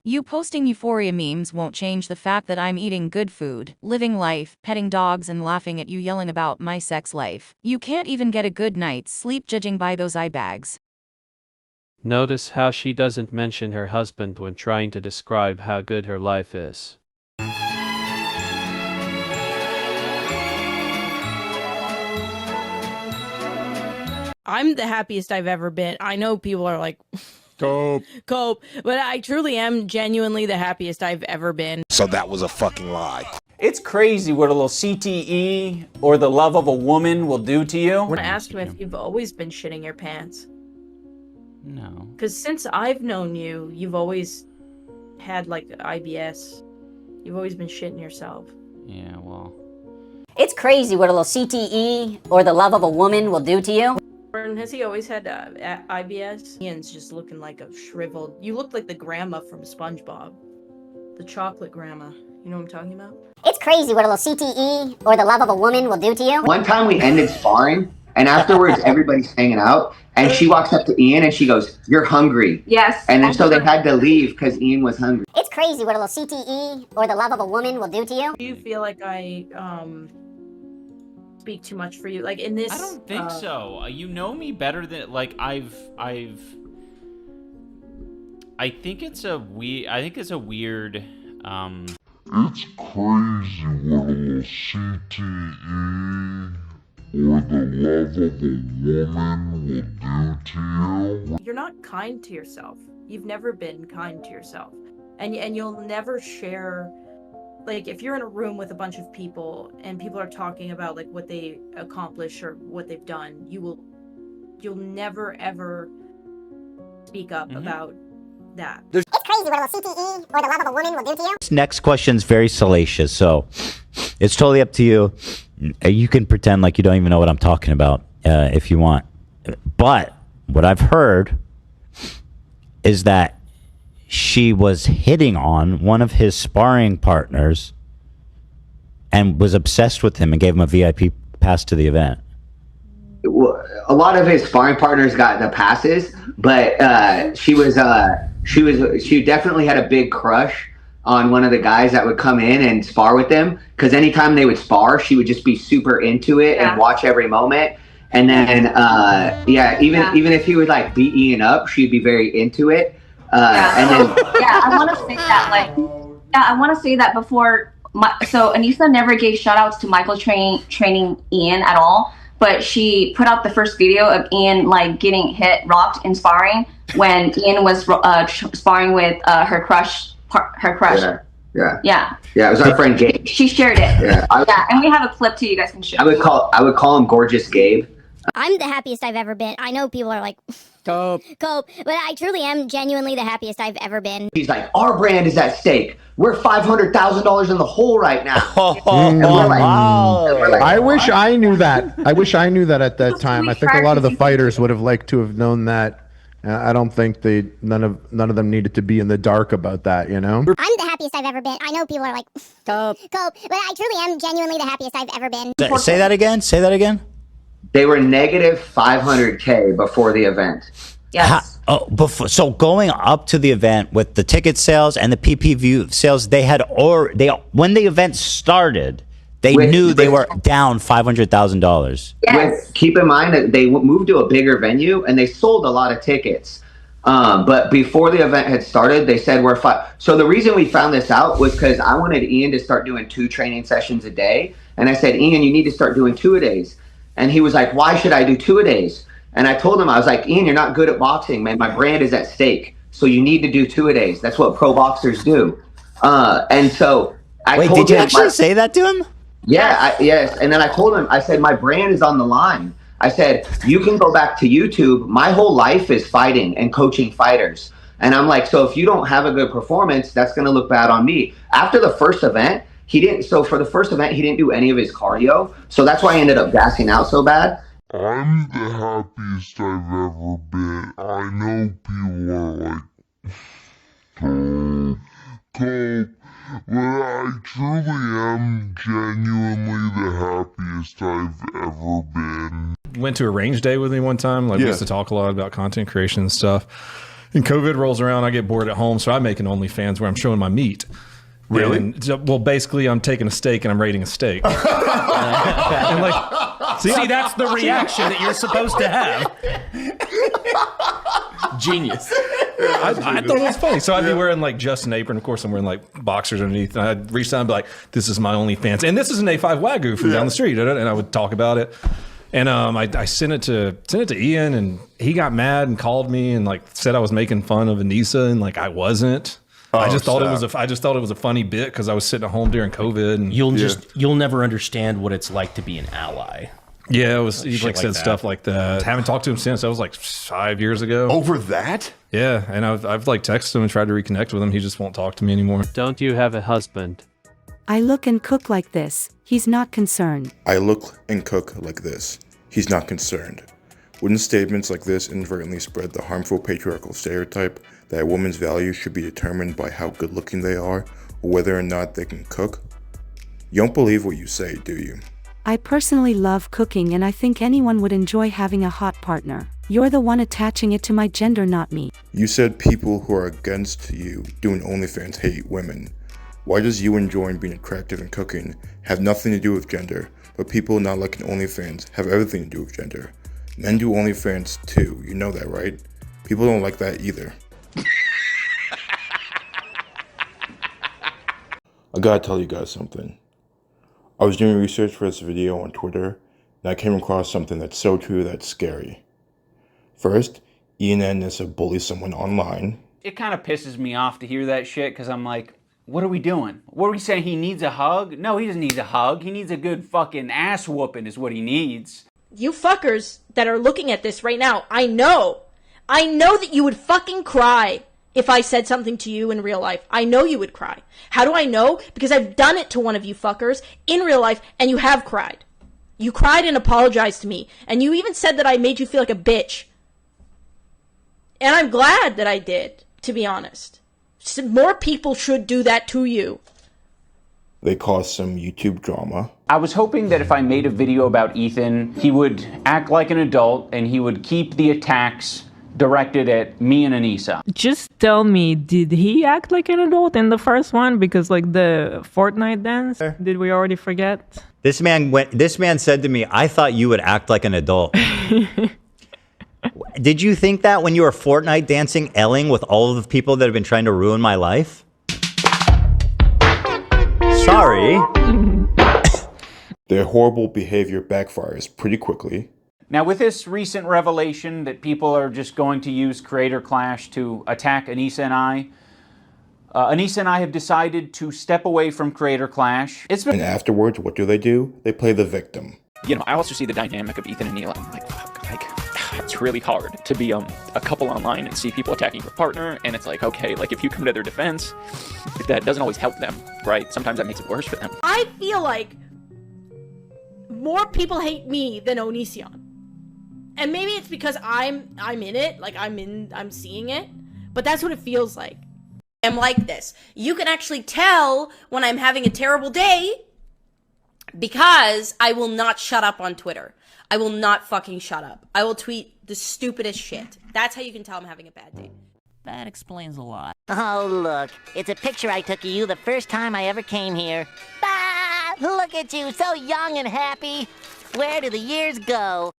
You posting euphoria memes won't change the fact that I'm eating good food, living life, petting dogs and laughing at you yelling about my sex life. You can't even get a good night's sleep judging by those eye bags. Notice how she doesn't mention her husband when trying to describe how good her life is. I'm the happiest I've ever been. I know people are like, Cope. But I truly am genuinely the happiest I've ever been. So that was a fucking lie. It's crazy what a little CTE or the love of a woman will do to you. I asked him if you've always been shitting your pants. No. Because since I've known you, you've always had like IBS. You've always been shitting yourself. Yeah, well. It's crazy what a little CTE or the love of a woman will do to you. Has he always had IBS? Ian's just looking like a shriveled... You look like the grandma from SpongeBob. The chocolate grandma. You know what I'm talking about? It's crazy what a little CTE or the love of a woman will do to you. One time we ended sparring, and afterwards everybody's hanging out, and she walks up to Ian and she goes, "You're hungry." Yes. And then so they had to leave because Ian was hungry. It's crazy what a little CTE or the love of a woman will do to you. Do you feel like I speak too much for you? Like in this... I don't think so. You know me better than, like, I think it's a weird, It's crazy what a little CTE or the love of a woman will do to you. You're not kind to yourself. You've never been kind to yourself. And you'll never share... Like, if you're in a room with a bunch of people and people are talking about, like, what they accomplish or what they've done, you'll never, ever speak up about that. It's crazy what a little CTE or the love of a woman will do to you. This next question's very salacious, so it's totally up to you. You can pretend like you don't even know what I'm talking about if you want. But what I've heard is that she was hitting on one of his sparring partners and was obsessed with him and gave him a VIP pass to the event. A lot of his sparring partners got the passes, but she definitely had a big crush on one of the guys that would come in and spar with them, because anytime they would spar, she would just be super into it and watch every moment. And then even if he would like beat Ian up, she'd be very into it. And then I want to say that, I want to say that before. So Anisa never gave shout outs to Michael training Ian at all, but she put out the first video of Ian like getting rocked in sparring when Ian was sparring with her crush. Yeah, it was our friend Gabe. She shared it. And we have a clip too. You guys can share. I would call him Gorgeous Gabe. I'm the happiest I've ever been. I know people are like, Cope, but I truly am genuinely the happiest I've ever been. He's like, our brand is at stake. We're $500,000 in the hole right now. I wish I knew that. I wish I knew that at that time. I think a lot of the fighters would have liked to have known that. I don't think none of them needed to be in the dark about that, you know? I'm the happiest I've ever been. I know people are like, Cope, but I truly am genuinely the happiest I've ever been. Say that again. Say that again. They were negative 500K before the event. Yes. So going up to the event with the ticket sales and the PPV sales, when the event started, they knew they were down $500,000. Yes. Keep in mind that they moved to a bigger venue and they sold a lot of tickets. But before the event had started, they said we're fine. So the reason we found this out was because I wanted Ian to start doing 2 training sessions a day. And I said, Ian, you need to start doing 2-a-days. And he was like, why should I do 2-a-days? And I told him, I was like, Ian, you're not good at boxing, man. My brand is at stake. So you need to do 2-a-days. That's what pro boxers do. And so I told him. Wait, did you actually say that to him? Yeah, yes. And then I told him, I said, my brand is on the line. I said, you can go back to YouTube. My whole life is fighting and coaching fighters. And I'm like, so if you don't have a good performance, that's going to look bad on me. After the first event, for the first event, he didn't do any of his cardio. So that's why I ended up gassing out so bad. I'm the happiest I've ever been. I know people are like, Cope, but I truly am genuinely the happiest I've ever been. Went to a range day with me one time. Like we used to talk a lot about content creation and stuff. And COVID rolls around, I get bored at home, so I make an OnlyFans where I'm showing my meat. Really? And, well, basically, I'm taking a steak and I'm rating a steak. And like, see, that's the reaction that you're supposed to have. Genius. I thought it was funny. So I'd be wearing like just an apron. Of course, I'm wearing like boxers underneath. And I'd reach down and be like, this is my OnlyFans. And this is an A5 Wagyu from down the street. And I would talk about it. And I sent it to Ian, and he got mad and called me and like said I was making fun of Anisa, and like I wasn't. I just thought it was a funny bit because I was sitting at home during COVID. And you'll never understand what it's like to be an ally. Yeah, he Shit said stuff like that. I haven't talked to him since. That was like 5 years ago. Over that? Yeah, and I've like texted him and tried to reconnect with him. He just won't talk to me anymore. Don't you have a husband? I look and cook like this. He's not concerned. I look and cook like this. He's not concerned. Wouldn't statements like this inadvertently spread the harmful patriarchal stereotype that a woman's value should be determined by how good looking they are or whether or not they can cook? You don't believe what you say, do you? I personally love cooking, and I think anyone would enjoy having a hot partner. You're the one attaching it to my gender, not me. You said people who are against you doing OnlyFans hate women. Why does you enjoying being attractive and cooking have nothing to do with gender, but people not liking OnlyFans have everything to do with gender? Men do OnlyFans too, you know that, right? People don't like that either. I gotta tell you guys something. I was doing research for this video on Twitter, and I came across something that's so true that's scary. First, Ian and Anisa bully someone online. It kind of pisses me off to hear that shit, because I'm like, what are we doing? What are we saying? He needs a hug? No, he doesn't need a hug. He needs a good fucking ass whooping is what he needs. You fuckers that are looking at this right now, I know that you would fucking cry if I said something to you in real life. I know you would cry. How do I know? Because I've done it to one of you fuckers in real life, and you have cried. You cried and apologized to me, and you even said that I made you feel like a bitch. And I'm glad that I did, to be honest. More people should do that to you. They caused some YouTube drama. I was hoping that if I made a video about Ethan, he would act like an adult and he would keep the attacks directed at me and Anisa. Just tell me, did he act like an adult in the first one? Because like the Fortnite dance, did we already forget? This man said to me, I thought you would act like an adult. Did you think that when you were Fortnite dancing, Elling with all of the people that have been trying to ruin my life? Sorry. Their horrible behavior backfires pretty quickly. Now, with this recent revelation that people are just going to use Creator Clash to attack Anisa and I have decided to step away from Creator Clash. And afterwards, what do? They play the victim. You know, I also see the dynamic of Ethan and Neela. I'm like, fuck, like, it's really hard to be a couple online and see people attacking your partner, and it's like, okay, like, if you come to their defense, that doesn't always help them, right? Sometimes that makes it worse for them. I feel like more people hate me than Onision. And maybe it's because I'm in it, like I'm seeing it, but that's what it feels like. I'm like this. You can actually tell when I'm having a terrible day because I will not shut up on Twitter. I will not fucking shut up. I will tweet the stupidest shit. That's how you can tell I'm having a bad day. That explains a lot. Oh, look. It's a picture I took of you the first time I ever came here. Ah, look at you, so young and happy. Where do the years go?